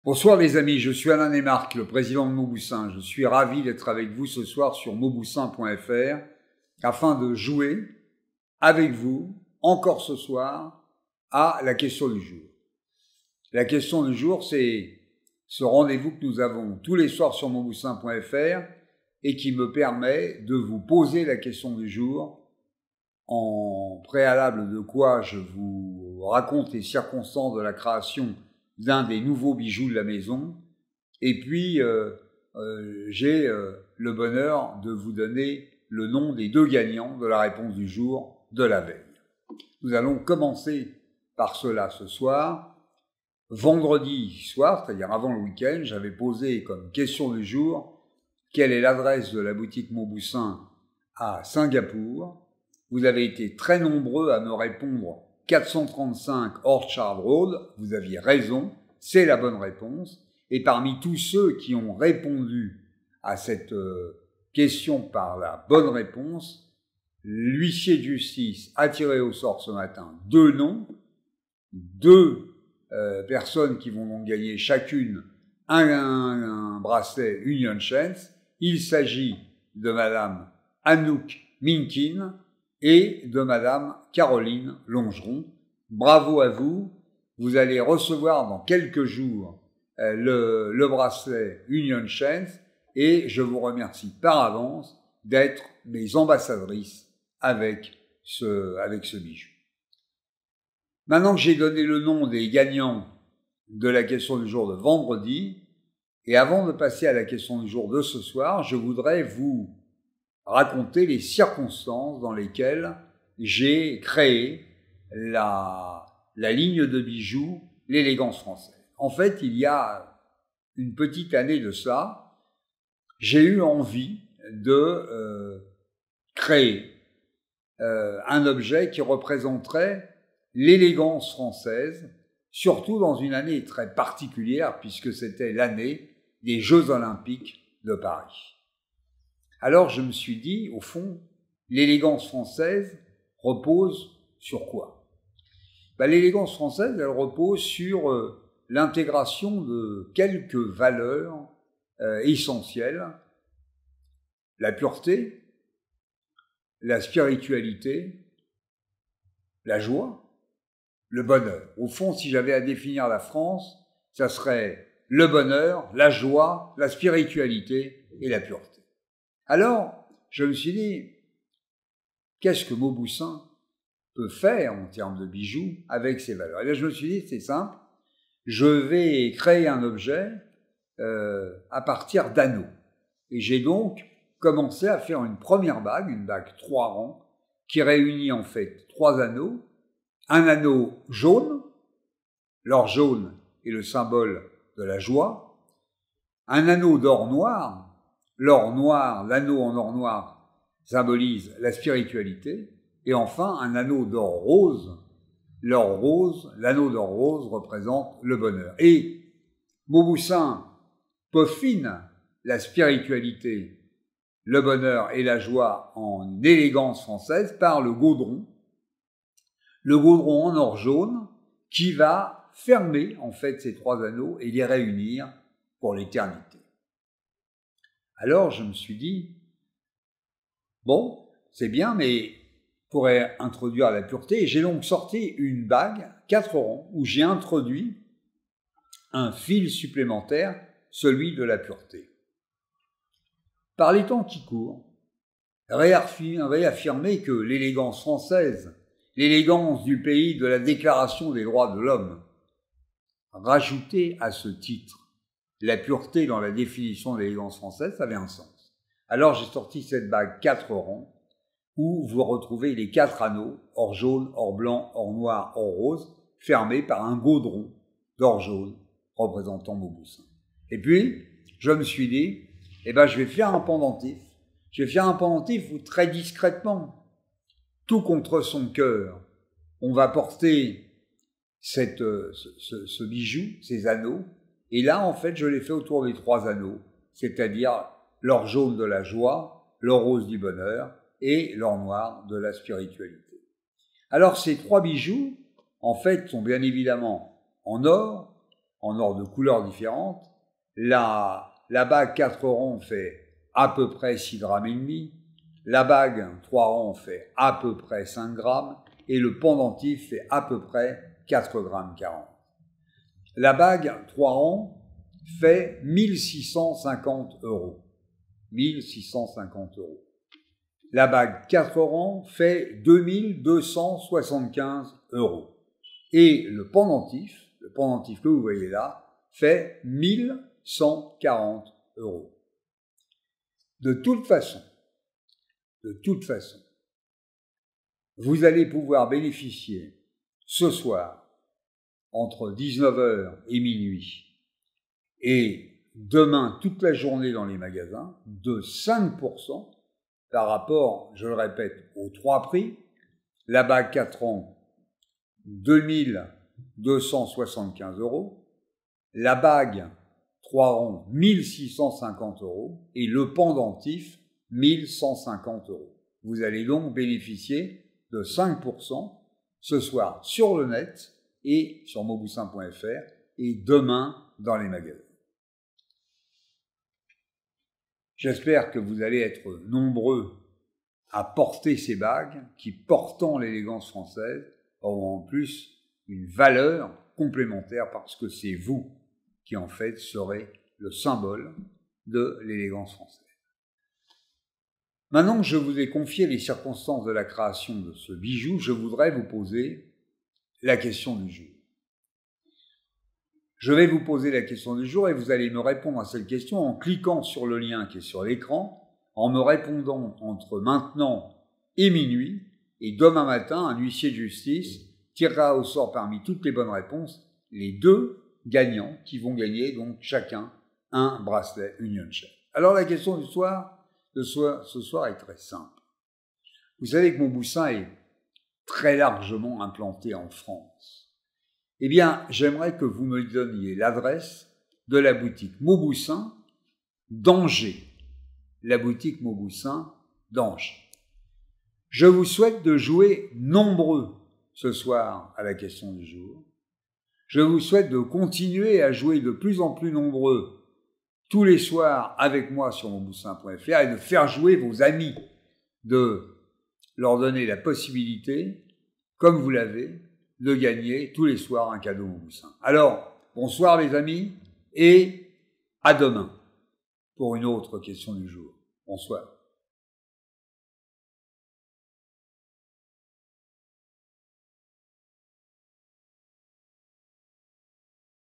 Bonsoir les amis, je suis Alain Desmarques, le président de Mauboussin. Je suis ravi d'être avec vous ce soir sur mauboussin.fr afin de jouer avec vous, encore ce soir, à la question du jour. La question du jour, c'est ce rendez-vous que nous avons tous les soirs sur mauboussin.fr et qui me permet de vous poser la question du jour en préalable de quoi je vous raconte les circonstances de la création d'un des nouveaux bijoux de la maison. Et puis, j'ai le bonheur de vous donner le nom des deux gagnants de la réponse du jour de la veille. Nous allons commencer par cela ce soir. Vendredi soir, c'est-à-dire avant le week-end, j'avais posé comme question du jour quelle est l'adresse de la boutique Mauboussin à Singapour. Vous avez été très nombreux à me répondre 435 Orchard Road, vous aviez raison, c'est la bonne réponse. Et parmi tous ceux qui ont répondu à cette question par la bonne réponse, l'huissier de justice a tiré au sort ce matin deux noms, deux personnes qui vont donc gagner chacune un bracelet Union Chains. Il s'agit de Madame Anouk Minkin et de Madame Caroline Longeron. Bravo à vous. Vous allez recevoir dans quelques jours le bracelet Union Chains et je vous remercie par avance d'être mes ambassadrices avec ce bijou. Maintenant que j'ai donné le nom des gagnants de la question du jour de vendredi, et avant de passer à la question du jour de ce soir, je voudrais vous raconter les circonstances dans lesquelles j'ai créé la ligne de bijoux, l'élégance française. En fait, il y a une petite année de ça, j'ai eu envie de créer un objet qui représenterait l'élégance française, surtout dans une année très particulière puisque c'était l'année des Jeux Olympiques de Paris. Alors je me suis dit, au fond, l'élégance française repose sur quoi ? L'élégance française, elle repose sur l'intégration de quelques valeurs essentielles, la pureté, la spiritualité, la joie, le bonheur. Au fond, si j'avais à définir la France, ça serait le bonheur, la joie, la spiritualité et la pureté. Alors, je me suis dit, qu'est-ce que Mauboussin peut faire en termes de bijoux avec ces valeurs? Et là, je me suis dit, c'est simple, je vais créer un objet à partir d'anneaux. Et j'ai donc commencé à faire une première bague, une bague 3 rangs, qui réunit en fait 3 anneaux. Un anneau jaune, l'or jaune est le symbole de la joie. Un anneau d'or noir, l'or noir, l'anneau en or noir symbolise la spiritualité. Et enfin, un anneau d'or rose, l'or rose, l'anneau d'or rose représente le bonheur. Et Mauboussin peaufine la spiritualité, le bonheur et la joie en élégance française par le gaudron en or jaune qui va fermer en fait ces 3 anneaux et les réunir pour l'éternité. Alors je me suis dit, bon, c'est bien, mais il pourrait introduire la pureté. Et j'ai donc sorti une bague 4 rangs où j'ai introduit un fil supplémentaire, celui de la pureté. Par les temps qui courent, réaffirmer que l'élégance française, l'élégance du pays de la Déclaration des droits de l'homme, rajouter à ce titre la pureté dans la définition de l'élégance française, ça avait un sens. Alors j'ai sorti cette bague 4 rangs où vous retrouvez les 4 anneaux, or jaune, or blanc, or noir, or rose, fermés par un gaudron d'or jaune représentant Mauboussin. Et puis, je me suis dit, je vais faire un pendentif. Je vais faire un pendentif où très discrètement, tout contre son cœur, on va porter ce bijou, ces anneaux. Et là, en fait, je l'ai fait autour des 3 anneaux, c'est-à-dire l'or jaune de la joie, l'or rose du bonheur et l'or noir de la spiritualité. Alors, ces 3 bijoux, en fait, sont bien évidemment en or, en ordre de couleurs différentes. La bague 4 ronds fait à peu près 6 grammes et demi. La bague 3 ronds fait à peu près 5 grammes. Et le pendentif fait à peu près 4 grammes 40. La bague 3 ronds fait 1650 €. 1650 €. La bague 4 ronds fait 2275 €. Et le pendentif que vous voyez là, fait 1140 €. De toute façon, vous allez pouvoir bénéficier ce soir, entre 19h et minuit, et demain toute la journée dans les magasins, de 5% par rapport, je le répète, aux 3 prix. La bague 4 ronds, 2275 €. La bague 3 ronds, 1650 €. Et le pendentif, 1150 €. Vous allez donc bénéficier de 5% ce soir sur le net et sur mauboussin.fr et demain dans les magasins. J'espère que vous allez être nombreux à porter ces bagues qui, portant l'élégance française, auront en plus une valeur complémentaire parce que c'est vous qui en fait serez le symbole de l'élégance française. Maintenant que je vous ai confié les circonstances de la création de ce bijou, je voudrais vous poser la question du jour. Je vais vous poser la question du jour et vous allez me répondre à cette question en cliquant sur le lien qui est sur l'écran, en me répondant entre maintenant et minuit, et demain matin, un huissier de justice tirera au sort parmi toutes les bonnes réponses les 2 gagnants qui vont gagner donc chacun un bracelet Union Check. Alors la question du soir, ce soir est très simple. Vous savez que Mauboussin est très largement implanté en France. Eh bien, j'aimerais que vous me donniez l'adresse de la boutique Mauboussin d'Angers. La boutique Mauboussin d'Angers. Je vous souhaite de jouer nombreux ce soir à la question du jour. Je vous souhaite de continuer à jouer de plus en plus nombreux tous les soirs avec moi sur mauboussin.fr et de faire jouer vos amis, de leur donner la possibilité, comme vous l'avez, de gagner tous les soirs un cadeau Mauboussin. Alors, bonsoir les amis et à demain pour une autre question du jour. Bonsoir.